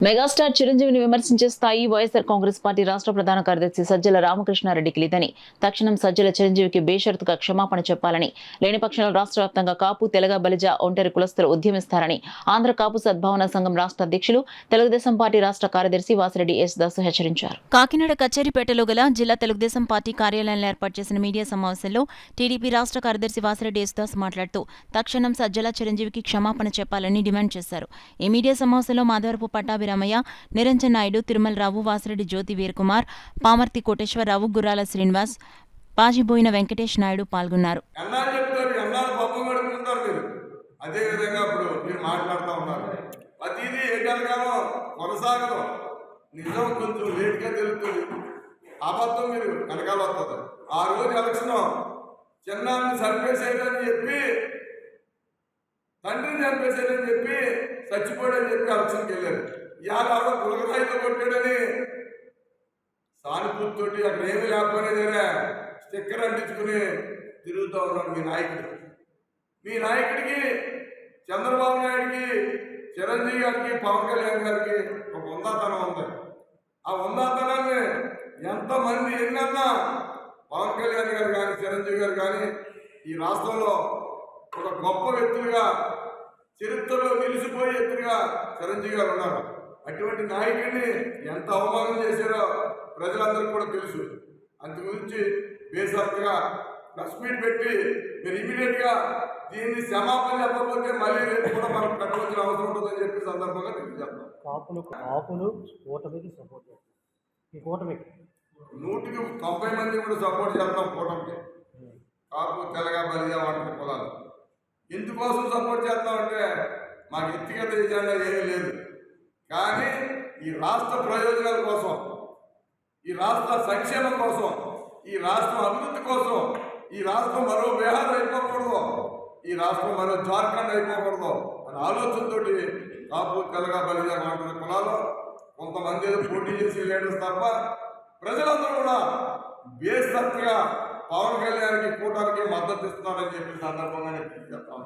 Megastar చిరంజీవిని విమర్శించే స్థాయి వైఎస్ఆర్ కాంగ్రెస్ పార్టీ రాష్ట్ర ప్రధాన కార్యదర్శి సజ్జల రామకృష్ణారెడ్డికి లేదని తక్షణం సజ్జల చిరంజీవికి బేషరతుగా క్షమాపణ చెప్పాలని లేని పక్షంలో రాష్ట్ర వ్యాప్తంగా కాపు తెలగ బలిజ ఒంటరి కులస్తులు ఉద్యమిస్తారని ఆంధ్ర కాపు సద్భావన సంఘం రాష్ట్ర అధ్యక్షులు తెలుగుదేశం పార్టీ రాష్ట్ర కార్యదర్శి వాసిరెడ్డి ఎస్ దాసు హెచ్చరించారు. కాకినాడ కచేరిపేటలో గల జిల్లా తెలుగుదేశం పార్టీ కార్యాలయంలో ఏర్పాటు చేసిన మీడియా సమావేశంలో టీడీపీ రాష్ట్ర కార్యదర్శి వాసిరెడ్డి ఎస్ దాసు మాట్లాడుతూ తక్షణం సజ్జల చిరంజీవికి క్షమాపణ చెప్పాలని డిమాండ్ చేశారు. ఈ మీడియా సమావేశంలో మాధవరపు పట్టాభి రామయ్య, నిరంజన్ నాయుడు, తిరుమలరావు, వాసిరెడ్డి జ్యోతి వీరకుమార్, పామర్తి కోటేశ్వరరావు, గుర్రాల శ్రీనివాస్, పాజిబోయిన వెంకటేష్ నాయుడు పాల్గొన్నారు. తండ్రిని చంపేసేదని చెప్పి చచ్చిపోయాడని చెప్పి ఎలక్షన్కి వెళ్ళారు. ఇవాళ గులగరాయితో కొట్టాడని సానుభూతితోటి అక్కడ ఏమి లేకపోయినా సరే స్టిక్కర్ అంటించుకుని తిరుగుతూ ఉన్నాడు మీ నాయకుడు. మీ నాయకుడికి చంద్రబాబు నాయుడికి, చిరంజీవి గారికి, పవన్ కళ్యాణ్ గారికి ఒక ఉందాతనం ఉంది. ఆ ఉందాతనాన్ని ఎంతమంది ఎన్నన్నా పవన్ కళ్యాణ్ గారు కానీ, చిరంజీవి గారు కానీ ఈ రాష్ట్రంలో ఒక గొప్ప వ్యక్తులుగా, చరిత్రలో నిలిచిపోయే వ్యక్తులుగా చిరంజీవి గారు ఉన్నారు. అటువంటి నాయకుడిని ఎంత అవమానం చేశారో ప్రజలందరికీ కూడా తెలుసు. అందు గురించి బేసత్తుగా ప్రెస్ మీట్ పెట్టి మీరు ఇమీడియట్గా దీన్ని క్షమాపణ చెప్పకపోతే మళ్ళీ రేపు కూడా మనం పెట్టవలసిన అవసరం ఉంటుందని చెప్పి సందర్భంగా తెలియజేస్తాం. కూటమికి సపోర్ట్ చేస్తాం. ఈ కూటమికి 190 మంది కూడా సపోర్ట్ చేస్తాం. కూటమికి కాపు తెలగ బలిజ వంటి కులాలు ఎందుకోసం సపోర్ట్ చేస్తామంటే మాకు వ్యక్తిగత ఎజెండా ఏమీ లేదు. కానీ ఈ రాష్ట్ర ప్రయోజనాల కోసం, ఈ రాష్ట్ర సంక్షేమం కోసం, ఈ రాష్ట్రం అభివృద్ధి కోసం, ఈ రాష్ట్రం మరో బీహార్ అయిపోకూడదు, ఈ రాష్ట్రం మరో జార్ఖండ్ అయిపోకూడదు అనే ఆలోచనతో కాపు తెలగ బలిజ వంటి కులాలు కొంతమంది ఏదో పోటీ చేసి లీడర్స్ తప్ప ప్రజలందరూ కూడా బేసత్తుగా పవన్ కళ్యాణ్కి కూటానికి మద్దతు ఇస్తున్నారని చెప్పిన సందర్భంగా నేను చెప్తాను.